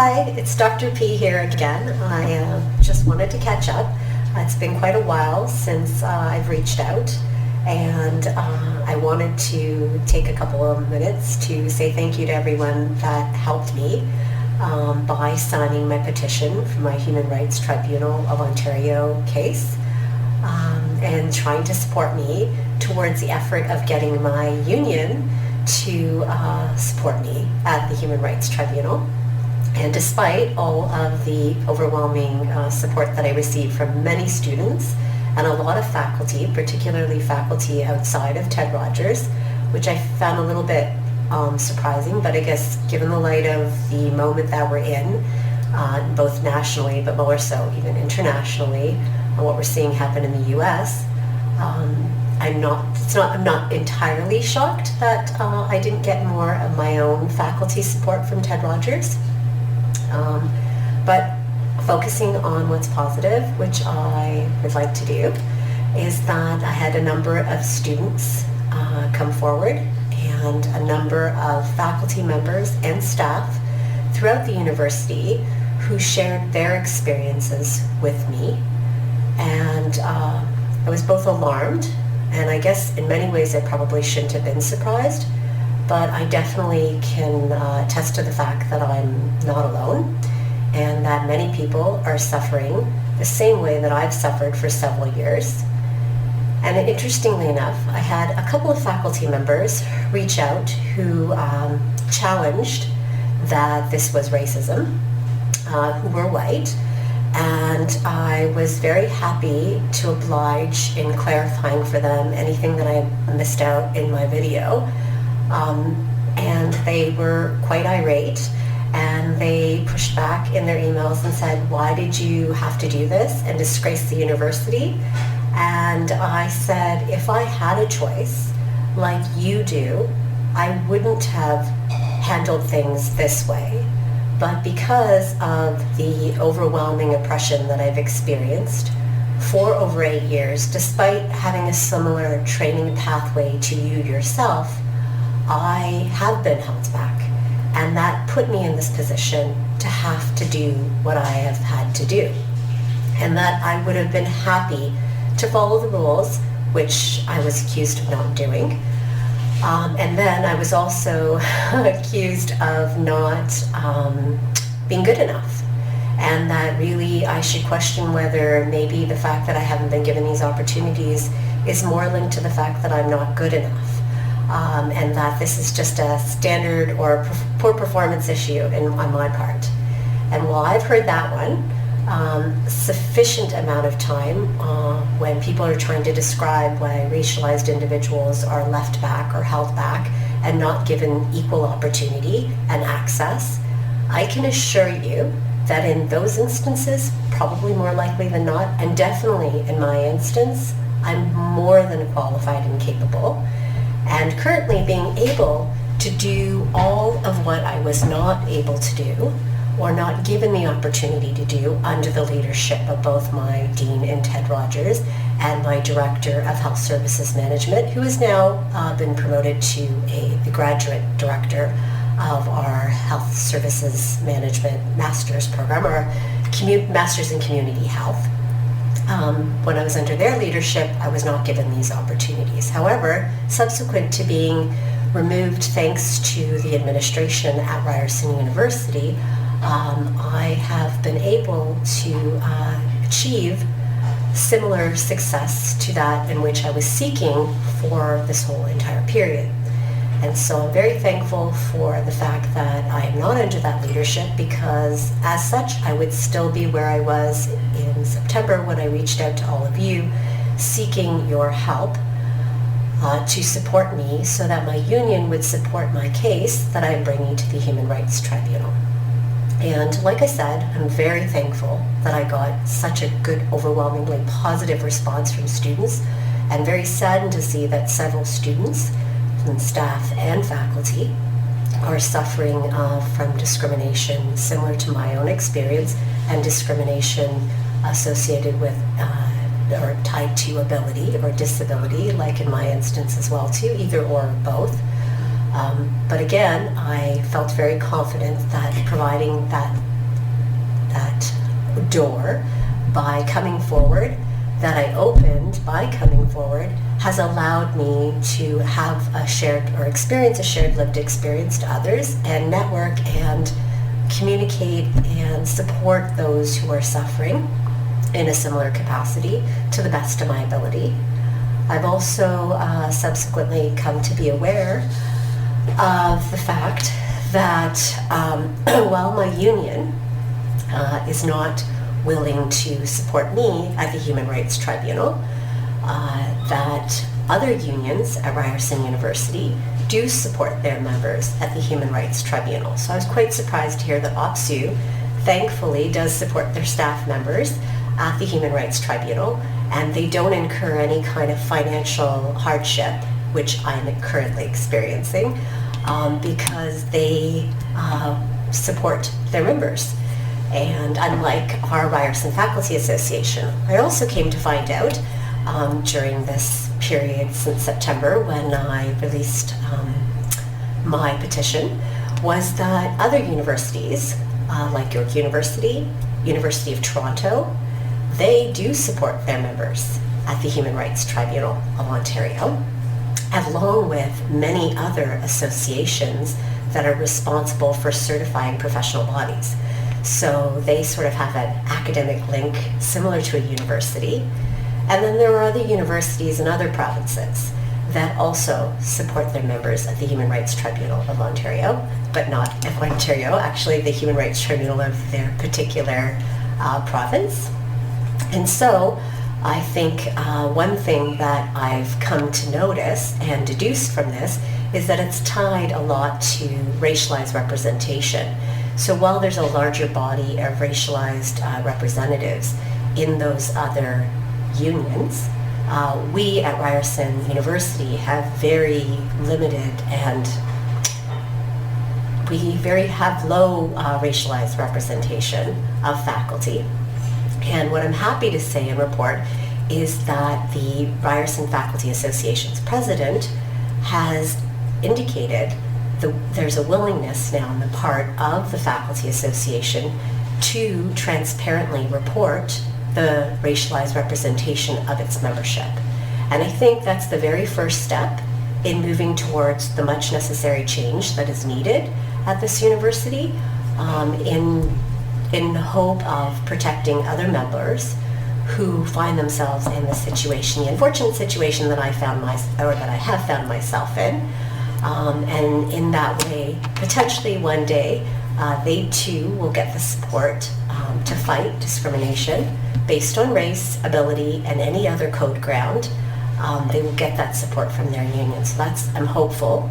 Hi, it's Dr. P here again. I just wanted to catch up. It's been quite a while since I've reached out, and I wanted to take a couple of minutes to say thank you to everyone that helped me by signing my petition for my Human Rights Tribunal of Ontario case and trying to support me towards the effort of getting my union to support me at the Human Rights Tribunal. And despite all of the overwhelming support that I received from many students and a lot of faculty, particularly faculty outside of Ted Rogers, which I found a little bit surprising, but I guess given the light of the moment that we're in, both nationally but more so even internationally, and what we're seeing happen in the US, I'm not entirely shocked that I didn't get more of my own faculty support from Ted Rogers. But focusing on what's positive, which I would like to do, is that I had a number of students come forward and a number of faculty members and staff throughout the university who shared their experiences with me. And I was both alarmed, and I guess in many ways I probably shouldn't have been surprised, but I definitely can attest to the fact that I'm not alone and that many people are suffering the same way that I've suffered for several years. And interestingly enough, I had a couple of faculty members reach out who challenged that this was racism, who were white, and I was very happy to oblige in clarifying for them anything that I missed out in my video. And they were quite irate, and they pushed back in their emails and said, why did you have to do this and disgrace the university? And I said, if I had a choice like you do, I wouldn't have handled things this way. But because of the overwhelming oppression that I've experienced for over 8 years, despite having a similar training pathway to you yourself, I have been held back, and that put me in this position to have to do what I have had to do, and that I would have been happy to follow the rules, which I was accused of not doing, and then I was also accused of not being good enough, and that really I should question whether maybe the fact that I haven't been given these opportunities is more linked to the fact that I'm not good enough. And that this is just a standard or poor performance issue on my part. And while I've heard that one sufficient amount of time when people are trying to describe why racialized individuals are left back or held back and not given equal opportunity and access, I can assure you that in those instances, probably more likely than not, and definitely in my instance, I'm more than qualified and capable, and currently being able to do all of what I was not able to do or not given the opportunity to do under the leadership of both my Dean in Ted Rogers and my Director of Health Services Management, who has now been promoted to the Graduate Director of our Health Services Management Master's Program, or Masters in Community Health. When I was under their leadership, I was not given these opportunities. However, subsequent to being removed thanks to the administration at Ryerson University, I have been able to achieve similar success to that in which I was seeking for this whole entire period. And so I'm very thankful for the fact that I am not under that leadership, because as such I would still be where I was in September when I reached out to all of you seeking your help to support me so that my union would support my case that I'm bringing to the Human Rights Tribunal. And like I said, I'm very thankful that I got such a good, overwhelmingly positive response from students, and very saddened to see that several students and staff and faculty are suffering from discrimination similar to my own experience, and discrimination associated with or tied to ability or disability, like in my instance as well too, either or both. But again, I felt very confident that providing that that door by coming forward, that I opened by coming forward, has allowed me to have a shared or experience a shared lived experience to others and network and communicate and support those who are suffering in a similar capacity to the best of my ability. I've also subsequently come to be aware of the fact that while my union is not willing to support me at the Human Rights Tribunal, that other unions at Ryerson University do support their members at the Human Rights Tribunal. So I was quite surprised to hear that OPSU thankfully does support their staff members at the Human Rights Tribunal, and they don't incur any kind of financial hardship, which I'm currently experiencing, because they support their members. And unlike our Ryerson Faculty Association, I also came to find out during this period since September when I released my petition, was that other universities, like York University, University of Toronto, they do support their members at the Human Rights Tribunal of Ontario, along with many other associations that are responsible for certifying professional bodies. So they sort of have an academic link similar to a university. And then there are other universities in other provinces that also support their members at the Human Rights Tribunal of Ontario, but not of Ontario, actually the Human Rights Tribunal of their particular province. And so I think one thing that I've come to notice and deduce from this is that it's tied a lot to racialized representation. So while there's a larger body of racialized representatives in those other unions, we at Ryerson University have very limited and we have low racialized representation of faculty. And what I'm happy to say and report is that the Ryerson Faculty Association's president has indicated there's a willingness now on the part of the Faculty Association to transparently report the racialized representation of its membership. And I think that's the very first step in moving towards the much necessary change that is needed at this university, in the hope of protecting other members who find themselves in the situation, the unfortunate situation that I have found myself in. And in that way, potentially one day, they too will get the support to fight discrimination based on race, ability, and any other code ground. They will get that support from their union. So I'm hopeful,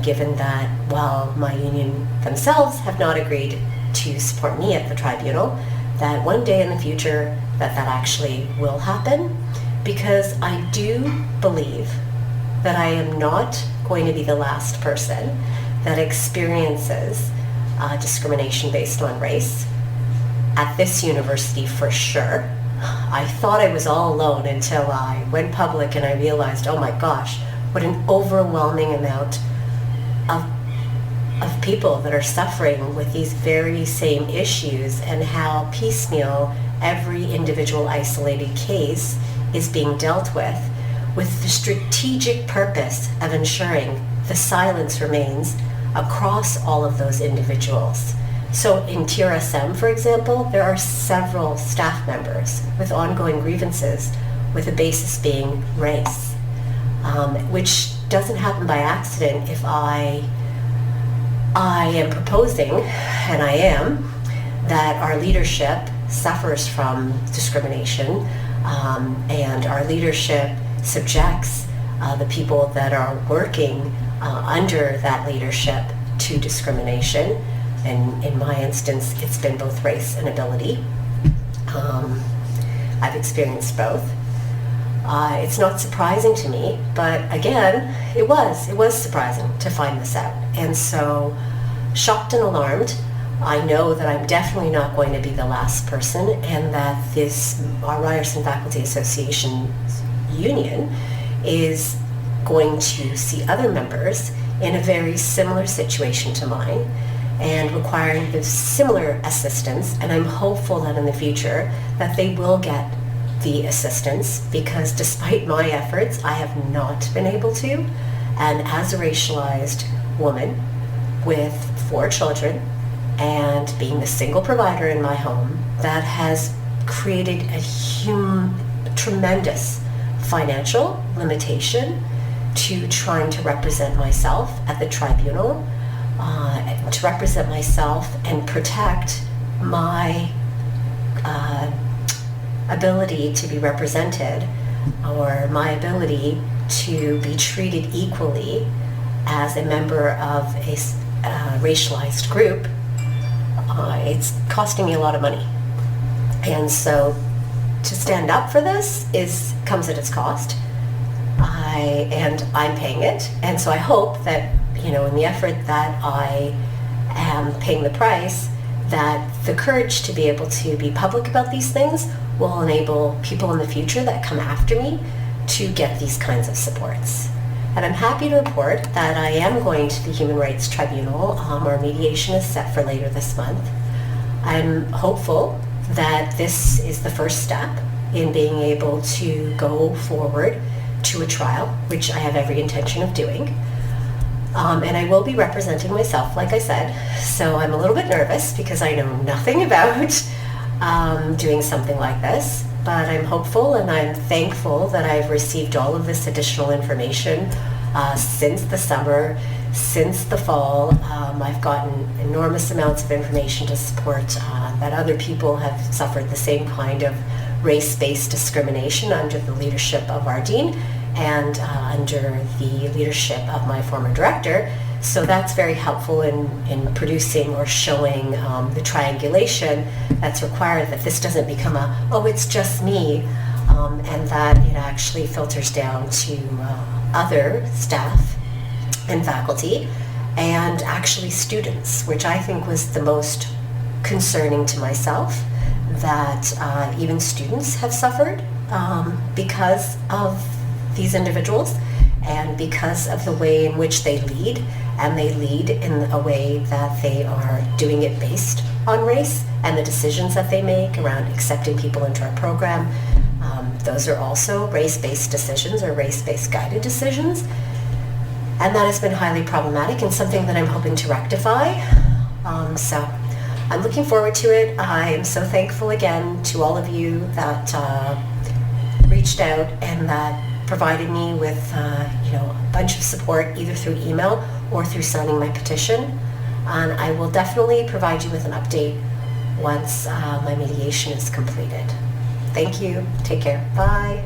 given that while my union themselves have not agreed to support me at the tribunal, that one day in the future that actually will happen, because I do believe that I am not going to be the last person that experiences discrimination based on race at this university for sure. I thought I was all alone until I went public and I realized, oh my gosh, what an overwhelming amount of people that are suffering with these very same issues, and how piecemeal every individual isolated case is being dealt with the strategic purpose of ensuring the silence remains across all of those individuals. So in TRSM, for example, there are several staff members with ongoing grievances with a basis being race, which doesn't happen by accident if I am proposing, and I am, that our leadership suffers from discrimination, and our leadership subjects the people that are working under that leadership to discrimination. And in my instance, it's been both race and ability. I've experienced both. It's not surprising to me, but again, it was surprising to find this out. And so, shocked and alarmed, I know that I'm definitely not going to be the last person, and that our Ryerson Faculty Association union is going to see other members in a very similar situation to mine, and requiring the similar assistance, and I'm hopeful that in the future that they will get the assistance, because despite my efforts, I have not been able to. And as a racialized woman with 4 children and being the single provider in my home, that has created a tremendous financial limitation to trying to represent myself at the tribunal, to represent myself and protect my ability to be represented, or my ability to be treated equally as a member of a racialized group. It's costing me a lot of money. And so to stand up for this comes at its cost. I'm paying it. And so I hope that, in the effort that I am paying the price, that the courage to be able to be public about these things will enable people in the future that come after me to get these kinds of supports. And I'm happy to report that I am going to the Human Rights Tribunal. Our mediation is set for later this month. I'm hopeful that this is the first step in being able to go forward to a trial, which I have every intention of doing. And I will be representing myself, like I said, so I'm a little bit nervous because I know nothing about doing something like this, but I'm hopeful and I'm thankful that I've received all of this additional information since the summer, since the fall. I've gotten enormous amounts of information to support that other people have suffered the same kind of race-based discrimination under the leadership of our dean and under the leadership of my former director. So that's very helpful in producing or showing the triangulation that's required, that this doesn't become it's just me, and that it actually filters down to other staff and faculty and actually students, which I think was the most concerning to myself, that even students have suffered because of these individuals and because of the way in which they lead, and they lead in a way that they are doing it based on race and the decisions that they make around accepting people into our program. Those are also race-based decisions or race-based guided decisions, and that has been highly problematic and something that I'm hoping to rectify. So I'm looking forward to it. I am so thankful again to all of you that reached out and that provided me with a bunch of support, either through email or through signing my petition. And I will definitely provide you with an update once my mediation is completed. Thank you. Take care. Bye.